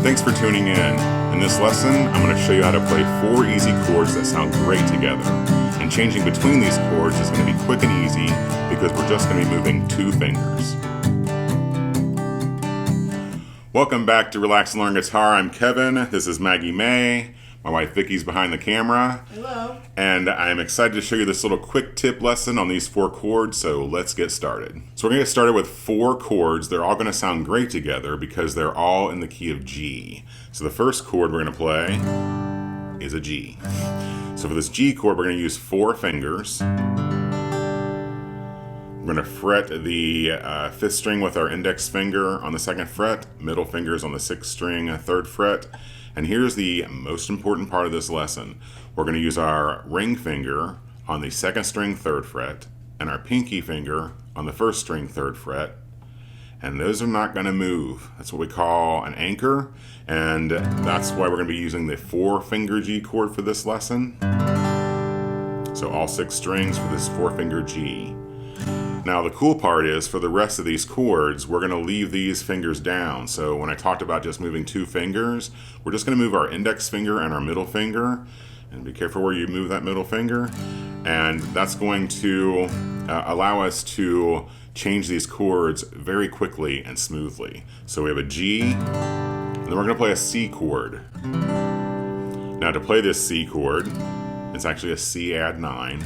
Thanks for tuning in. In this lesson, I'm going to show you how to play 4 easy chords that sound great together. And changing between these chords is going to be quick and easy because we're just going to be moving 2 fingers. Welcome back to Relax and Learn Guitar. I'm Kevin. This is Maggie May. My wife Vicky's behind the camera. Hello. And I'm excited to show you this little quick tip lesson on these 4 chords, so let's get started. So we're going to get started with 4 chords. They're all going to sound great together because they're all in the key of G. So the first chord we're going to play is a G. So for this G chord, we're going to use 4 fingers. We're going to fret the 5th string with our index finger on the 2nd fret, middle fingers on the 6th string, 3rd fret. And here's the most important part of this lesson. We're going to use our ring finger on the 2nd string 3rd fret and our pinky finger on the 1st string 3rd fret. And those are not going to move. That's what we call an anchor. And that's why we're going to be using the 4-finger G chord for this lesson. So all 6 strings for this 4-finger G. Now the cool part is for the rest of these chords, we're going to leave these fingers down. So when I talked about just moving 2 fingers, we're just going to move our index finger and our middle finger. And be careful where you move that middle finger. And that's going to allow us to change these chords very quickly and smoothly. So we have a G, and then we're going to play a C chord. Now to play this C chord, it's actually a C add 9.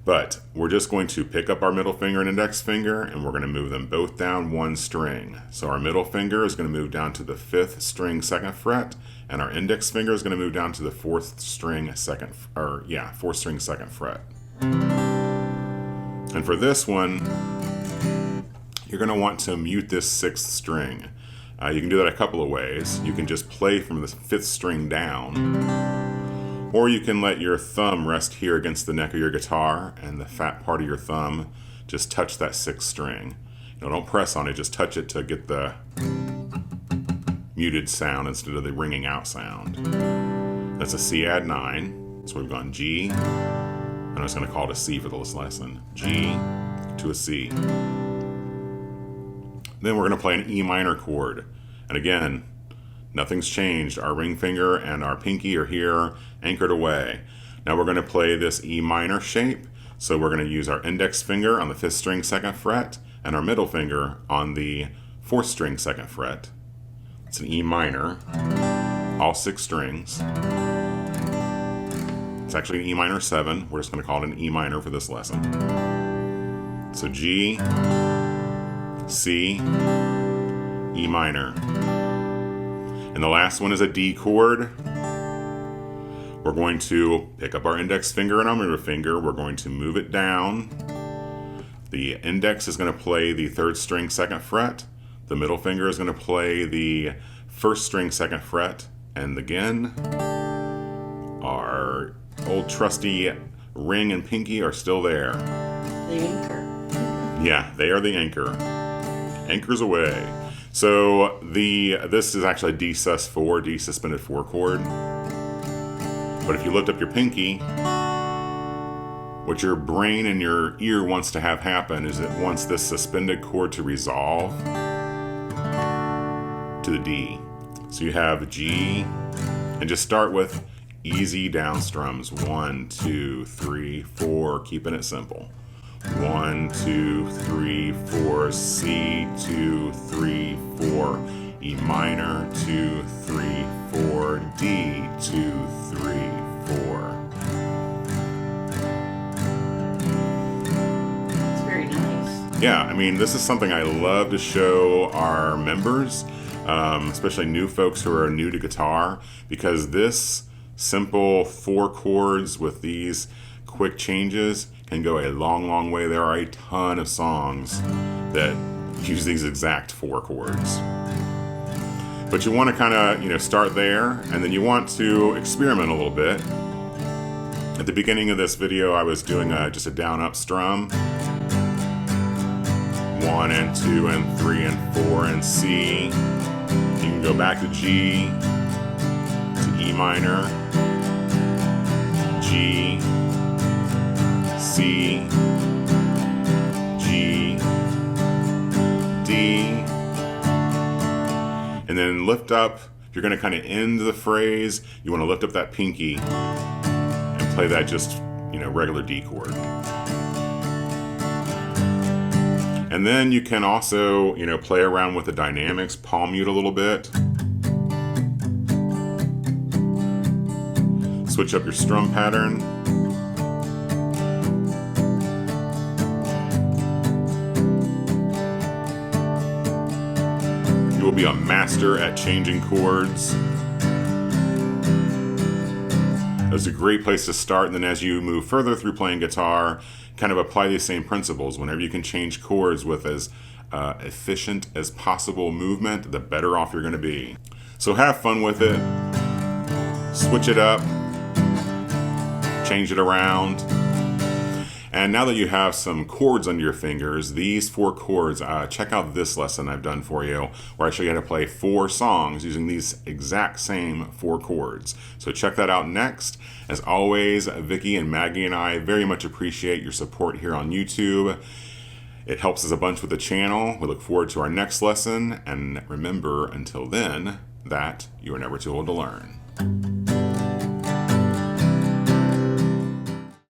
But we're just going to pick up our middle finger and index finger and we're going to move them both down 1 string. So our middle finger is going to move down to the 5th string 2nd fret and our index finger is going to move down to the 4th string 2nd fret. And for this one, you're going to want to mute this 6th string. You can do that a couple of ways. You can just play from the 5th string down. Or you can let your thumb rest here against the neck of your guitar and the fat part of your thumb just touch that 6th string. Don't press on it, just touch it to get the muted sound instead of the ringing out sound. That's a C add 9. So we've gone G, and I'm just going to call it a C for this lesson. G to a C. Then we're going to play an E minor chord. And again, nothing's changed. Our ring finger and our pinky are here, anchored away. Now we're going to play this E minor shape. So we're going to use our index finger on the 5th string 2nd fret and our middle finger on the 4th string 2nd fret. It's an E minor, all 6 strings. It's actually an E minor 7. We're just going to call it an E minor for this lesson. So G, C, E minor. And the last one is a D chord. We're going to pick up our index finger and our middle finger. We're going to move it down. The index is going to play the 3rd string 2nd fret. The middle finger is going to play the 1st string 2nd fret. And again, our old trusty ring and pinky are still there. The anchor. Yeah, they are the anchor. Anchors away. So this is actually a Dsus4, D suspended 4 chord. But if you lift up your pinky, what your brain and your ear wants to have happen is it wants this suspended chord to resolve to the D. So you have G, and just start with easy down strums. 1, 2, 3, 4, keeping it simple. 1, 2, 3, 4, C, 2, 3, 4, E minor, 2, 3, 4, D, 2, 3, 4. It's very nice. Yeah, I mean, this is something I love to show our members, especially new folks who are new to guitar, because this simple 4 chords with these quick changes can go a long, long way. There are a ton of songs that use these exact 4 chords. But you want to kind of, start there, and then you want to experiment a little bit. At the beginning of this video, I was doing just a down-up strum. 1 and 2 and 3 and 4 and C. You can go back to G, to E minor, G, C, G, D, And then lift up, if you're going to kind of end the phrase, you want to lift up that pinky and play that just, regular D chord. And then you can also, play around with the dynamics, palm mute a little bit. Switch up your strum pattern. You will be a master at changing chords. That's a great place to start, and then as you move further through playing guitar, kind of apply these same principles. Whenever you can change chords with as efficient as possible movement, the better off you're going to be. So have fun with it. Switch it up. Change it around. And now that you have some chords under your fingers, these 4 chords, check out this lesson I've done for you, where I show you how to play 4 songs using these exact same 4 chords. So check that out next. As always, Vicky and Maggie and I very much appreciate your support here on YouTube. It helps us a bunch with the channel. We look forward to our next lesson. And remember, until then, that you are never too old to learn.